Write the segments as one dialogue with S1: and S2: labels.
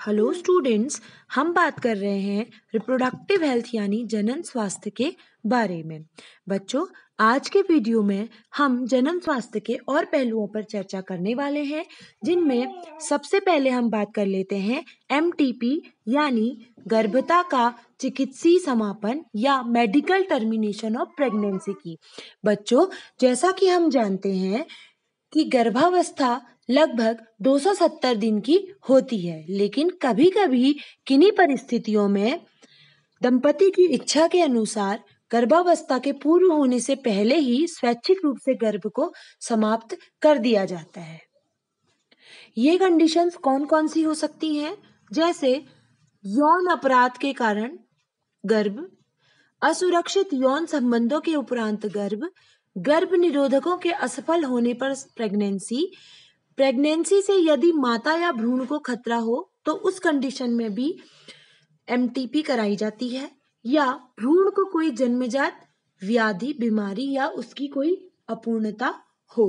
S1: Hello students, हम बात कर रहे हैं रिप्रोडक्टिव हेल्थ यानी जनन स्वास्थ्य के बारे में। बच्चों, आज के वीडियो में हम जनन स्वास्थ्य के और पहलुओं पर चर्चा करने वाले हैं, जिनमें सबसे पहले हम बात कर लेते हैं MTP यानी गर्भता का चिकित्सीय समापन या मेडिकल टर्मिनेशन ऑफ प्रेगनेंसी की। बच्चों, जैसा कि हम जानते हैं कि गर्भावस्था लगभग 270 दिन की होती है, लेकिन कभी-कभी किन्हीं परिस्थितियों में दंपति की इच्छा के अनुसार गर्भावस्था के पूर्ण होने से पहले ही स्वैच्छिक रूप से गर्भ को समाप्त कर दिया जाता है। ये कंडीशंस कौन-कौन सी हो सकती हैं? जैसे यौन अपराध के कारण गर्भ, असुरक्षित यौन संबंधों के उपरांत गर्भ निरोधकों के असफल होने पर प्रेगनेंसी से यदि माता या भ्रूण को खतरा हो तो उस कंडीशन में भी MTP कराई जाती है, या भ्रूण को कोई जन्मजात व्याधि, बीमारी या उसकी कोई अपूर्णता हो।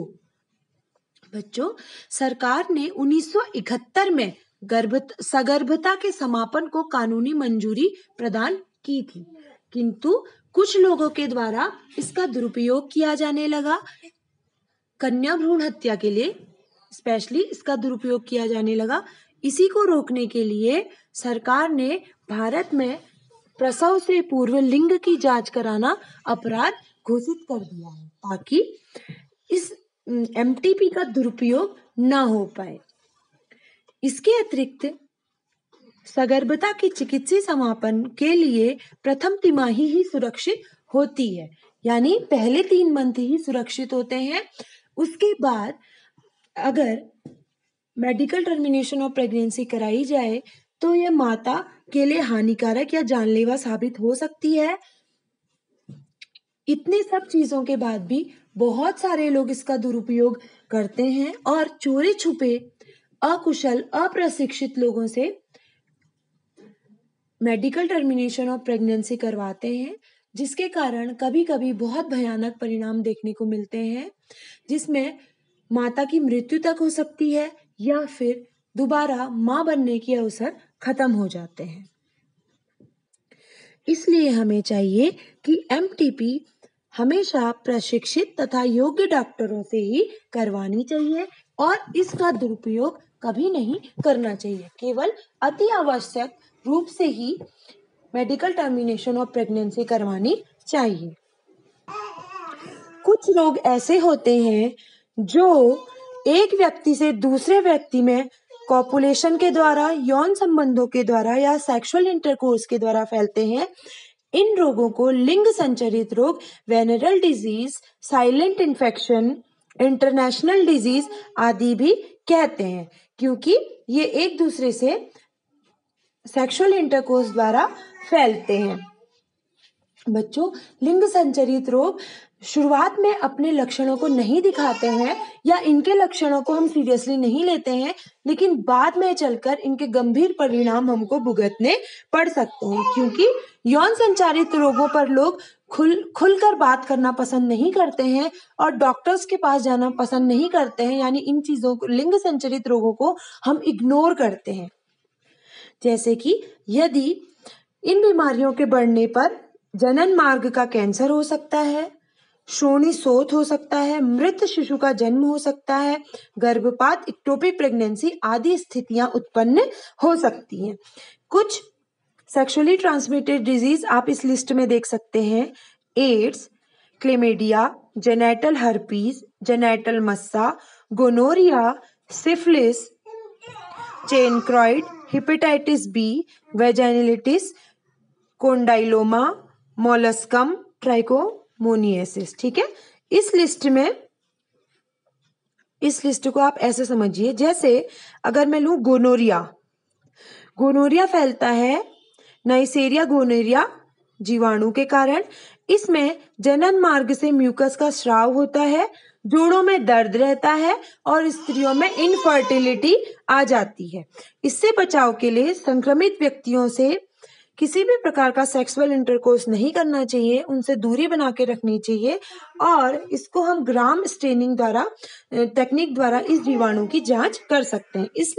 S1: बच्चों, सरकार ने 1971 में सगर्भता के समापन को कानूनी मंजूरी प्रदान की थी, किंतु कुछ लोगों के द्वारा इसका दुरुपयोग किया जाने लगा। कन्या भ्रूण हत्या के लिए स्पेशली इसका दुरुपयोग किया जाने लगा। इसी को रोकने के लिए सरकार ने भारत में प्रसव से पूर्व लिंग की जांच कराना अपराध घोषित कर दिया है, ताकि इस MTP का दुरुपयोग ना हो पाए। इसके अतिरिक्त सगर्भता की चिकित्सीय समापन के लिए प्रथम तिमाही ही सुरक्षित होती है, यानी पहले 3 मंथ ही सुरक्षित होते हैं। उसके बाद अगर मेडिकल टर्मिनेशन ऑफ प्रेगनेंसी कराई जाए तो यह माता के लिए हानिकारक या जानलेवा साबित हो सकती है। इतनी सब चीजों के बाद भी बहुत सारे लोग इसका दुरुपयोग करते हैं और चोरी छुपे अकुशल अप्रशिक्षित लोगों से मेडिकल टर्मिनेशन ऑफ प्रेगनेंसी करवाते हैं, जिसके कारण कभी-कभी बहुत भयानक परिणाम देखने को मिलते हैं, जिसमें माता की मृत्यु तक हो सकती है या फिर दोबारा मां बनने के अवसर खत्म हो जाते हैं। इसलिए हमें चाहिए कि MTP हमेशा प्रशिक्षित तथा योग्य डॉक्टरों से ही करवानी चाहिए और इसका दुरुपयोग कभी नहीं करना चाहिए। केवल अति आवश्यक रूप से ही मेडिकल टर्मिनेशन ऑफ प्रेगनेंसी करवानी चाहिए। कुछ लोग ऐसे होते हैं जो एक व्यक्ति से दूसरे व्यक्ति में कॉपुलेशन के द्वारा, यौन संबंधों के द्वारा या सेक्सुअल इंटरकोर्स के द्वारा फैलते हैं। इन रोगों को लिंग संचरित रोग, venereal disease, silent infection, international disease आदि भी कहते हैं, क्योंकि ये एक दूसरे से सेक्सुअल इंटरकोर्स द्वारा फैलते हैं। बच्चों, लिंग संचरित रोग शुरुआत में अपने लक्षणों को नहीं दिखाते हैं या इनके लक्षणों को हम सीरियसली नहीं लेते हैं, लेकिन बाद में चलकर इनके गंभीर परिणाम हमको भुगतने पड़ सकते हैं, क्योंकि यौन संचारित रोगों पर लोग खुलकर बात करना पसंद नहीं करते हैं और डॉक्टर्स के पास जाना पसंद नहीं करते हैं, यानी इन चीजों को, लिंग संचरित रोगों को हम इग्नोर करते हैं। जैसे कि यदि इन बीमारियों के बढ़ने पर जनन मार्ग का कैंसर हो सकता है, श्रोणि शोथ हो सकता है, मृत शिशु का जन्म हो सकता है, गर्भपात, इक्टोपिक प्रेगनेंसी आदि स्थितियां उत्पन्न हो सकती हैं। कुछ सेक्सुअली ट्रांसमिटेड डिजीज आप इस लिस्ट में देख सकते हैं: AIDS, chlamydia, genital herpes, genital मस्सा, gonorrhoea, syphilis, chancroid, hepatitis B, vaginitis, condyloma, molluscum, trichomoniasis. ठीक है, इस लिस्ट को आप ऐसे समझिए, जैसे अगर मैं लूं गोनोरिया फैलता है नाइसेरिया गोनोरिया जीवाणु के कारण। इसमें जनन मार्ग से म्यूकस का स्राव होता है, जोड़ों में दर्द रहता है और स्त्रियों में इनफर्टिलिटी आ जाती है। इससे बचाव के लिए संक्रमित व्यक्तियों से किसी भी प्रकार का सेक्सुअल इंटरकोर्स नहीं करना चाहिए, उनसे दूरी बना के रखनी चाहिए और इसको हम ग्राम स्टेनिंग द्वारा टेक्निक द्वारा इस जीवाणु की जांच कर सकते हैं। इस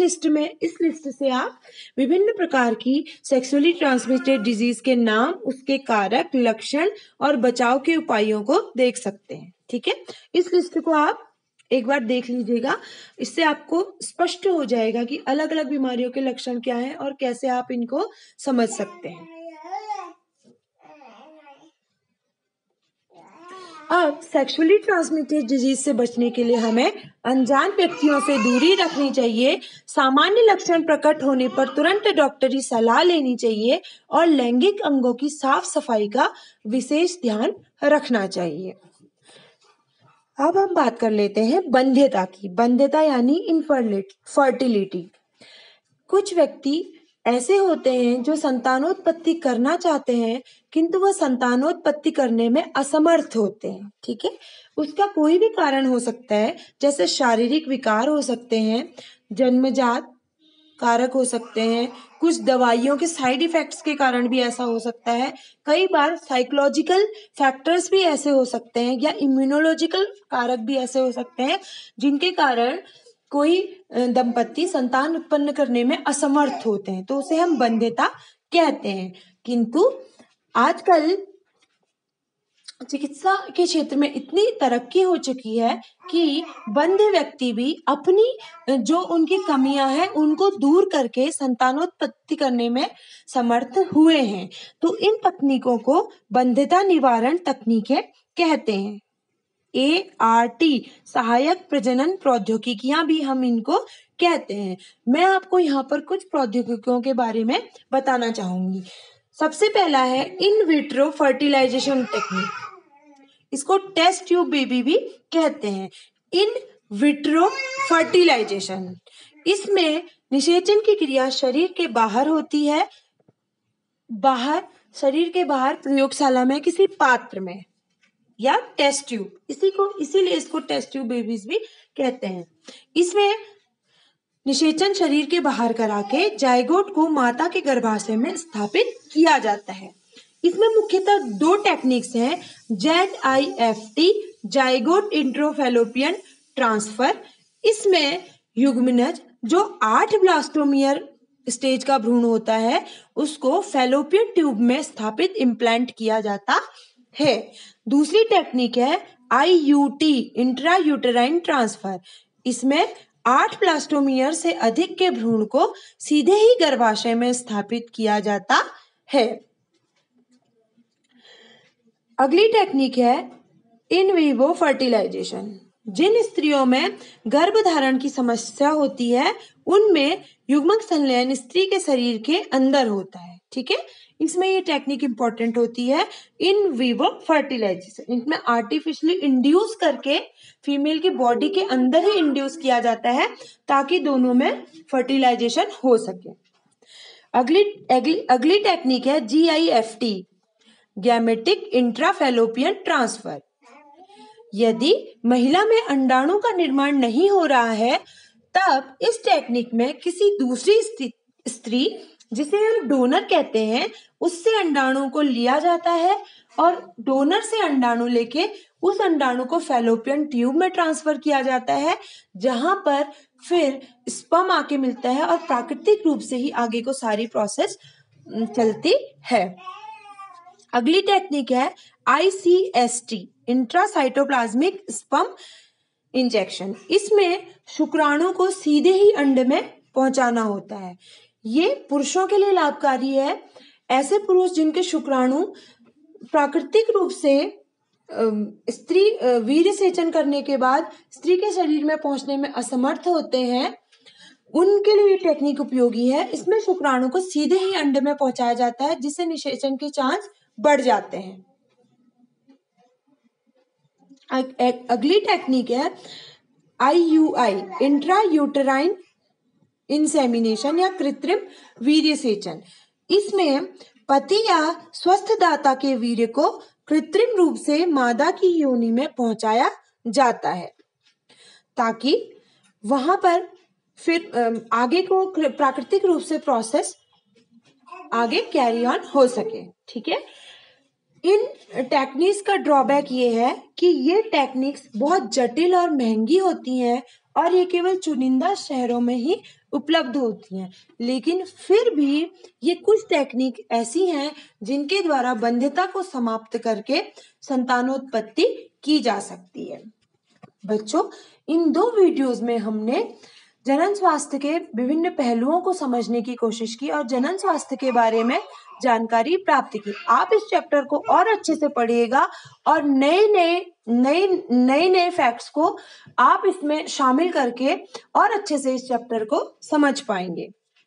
S1: लिस्ट से आप विभिन्न प्रकार की सेक्सुअली ट्रांसमिटेड डिजीज के नाम, उसके कारक, लक्षण और बचाव के उपायों को देख सकते हैं। ठीक है, इस लिस्ट को आप एक बार देख लीजिएगा, इससे आपको स्पष्ट हो जाएगा कि अलग अलग बीमारियों के लक्षण क्या हैं और कैसे आप इनको समझ सकते हैं। अब सेक्सुअली ट्रांसमिटेड डिजीज से बचने के लिए हमें अनजान व्यक्तियों से दूरी रखनी चाहिए, सामान्य लक्षण प्रकट होने पर तुरंत डॉक्टरी सलाह लेनी चाहिए और लैंगिक अंगों की साफ सफाई का विशेष ध्यान रखना चाहिए। अब हम बात कर लेते हैं बंध्यता की। बंध्यता यानी इनफर्टिलिटी। कुछ व्यक्ति ऐसे होते हैं जो संतानोत्पत्ति करना चाहते हैं किंतु वह संतानोत्पत्ति करने में असमर्थ होते हैं। ठीक है, उसका कोई भी कारण हो सकता है, जैसे शारीरिक विकार हो सकते हैं, जन्मजात कारक हो सकते हैं, कुछ दवाइयों के साइड इफेक्ट्स के कारण भी ऐसा हो सकता है, कई बार साइकोलॉजिकल फैक्टर्स भी ऐसे हो सकते हैं या इम्यूनोलॉजिकल कारक भी ऐसे हो सकते हैं जिनके कारण कोई दंपति संतान उत्पन्न करने में असमर्थ होते हैं, तो उसे हम बंध्यता कहते हैं। किंतु आजकल चिकित्सा के क्षेत्र में इतनी तरक्की हो चुकी है कि बंध्य व्यक्ति भी अपनी जो उनकी कमियां हैं उनको दूर करके संतानोत्पत्ति करने में समर्थ हुए हैं। तो इन तकनीकों को बंध्यता निवारण तकनीकें कहते हैं। ART सहायक प्रजनन प्रौद्योगिकियां भी हम इनको कहते हैं। मैं आपको यहाँ पर कुछ प्रौद्योगिकियों के बारे में बताना चाहूंगी। सबसे पहला है इन विट्रो फर्टिलाइजेशन टेक्निक, इसको टेस्ट ट्यूब बेबी भी कहते हैं। इन विट्रो फर्टिलाइजेशन, इसमें निषेचन की क्रिया शरीर के बाहर होती है, शरीर के बाहर प्रयोगशाला में किसी पात्र में या टेस्ट ट्यूब, इसीलिए इसको टेस्ट ट्यूब बेबीज भी कहते हैं। इसमें निषेचन शरीर के बाहर करा के जायगोट को माता के गर्भाशय में स्थापित किया जाता है। इसमें मुख्यतः 2 टेक्निक्स हैं, ZIFT जायगोट इंट्रोफैलोपियन ट्रांसफर। इसमें युग्मनज जो 8 ब्लास्टोमियर स्टेज का भ्रूण होता है उसको फैलोपियन ट्यूब में स्थापित इम्प्लांट किया जाता है। दूसरी टेक्निक है IUT इंट्रायूटेराइन ट्रांसफर। इसमें 8 ब्लास्टोमियर से अधिक के भ्रूण को सीधे ही गर्भाशय में स्थापित किया जाता है। अगली टेक्निक है इन विवो फर्टिलाइजेशन। जिन स्त्रियों में गर्भधारण की समस्या होती है उनमें युग्मक संलयन स्त्री के शरीर के अंदर होता है। ठीक है, इसमें ये टेक्निक इंपॉर्टेंट होती है इन विवो फर्टिलाइजेशन। इसमें आर्टिफिशियली इंड्यूस करके फीमेल की बॉडी के अंदर ही इंड्यूस किया जाता है ताकि दोनों में फर्टिलाइजेशन हो सके। अगली टेक्निक है GIFT गैमेटिक इंट्राफैलोपियन ट्रांसफर। यदि महिला में अंडाणु का निर्माण नहीं हो रहा है तब इस टेक्निक में किसी दूसरी स्त्री जिसे हम डोनर कहते हैं उससे अंडाणु को लिया जाता है और डोनर से अंडाणु लेके उस अंडाणु को फैलोपियन ट्यूब में ट्रांसफर किया जाता है, जहां पर फिर स्पर्म आके मिलता है और प्राकृतिक रूप से ही आगे को सारी प्रोसेस चलती है। अगली टेक्निक है ICST इंट्रासाइटोप्लाज्मिक स्पर्म इंजेक्शन। इसमें शुक्राणु को सीधे ही अंड में पहुंचाना होता है। ये पुरुषों के लिए लाभकारी है। ऐसे पुरुष जिनके शुक्राणु प्राकृतिक रूप से स्त्री वीर्य सेचन करने के बाद स्त्री के शरीर में पहुंचने में असमर्थ होते हैं, उनके लिए टेक्निक उपयोगी है। इसमें शुक्राणु को सीधे ही अंड में पहुंचाया जाता है जिससे निषेचन के चांस बढ़ जाते हैं। अगली टेक्निक है IUI इंट्रायूटेराइन इंसेमिनेशन या कृत्रिम वीर्य सेचन। इसमें पति या स्वस्थ दाता के वीर्य को कृत्रिम रूप से मादा की योनि में पहुंचाया जाता है ताकि वहां पर फिर आगे को प्राकृतिक रूप से प्रोसेस आगे कैरी ऑन हो सके। ठीक है, इन टेक्निक्स का ड्रॉबैक ये है कि ये टेक्निक्स बहुत जटिल और महंगी होती हैं और ये केवल चुनिंदा शहरों में ही उपलब्ध होती हैं, लेकिन फिर भी ये कुछ टेक्निक ऐसी हैं जिनके द्वारा बंध्यता को समाप्त करके संतानोत्पत्ति की जा सकती है। बच्चों, इन 2 वीडियोस में हमने जनन स्वास्थ्य के विभिन्न पहलुओं को समझने की कोशिश की और जनन स्वास्थ्य के बारे में जानकारी प्राप्त की। आप इस चैप्टर को और अच्छे से पढ़िएगा और नए फैक्ट्स को आप इसमें शामिल करके और अच्छे से इस चैप्टर को समझ पाएंगे।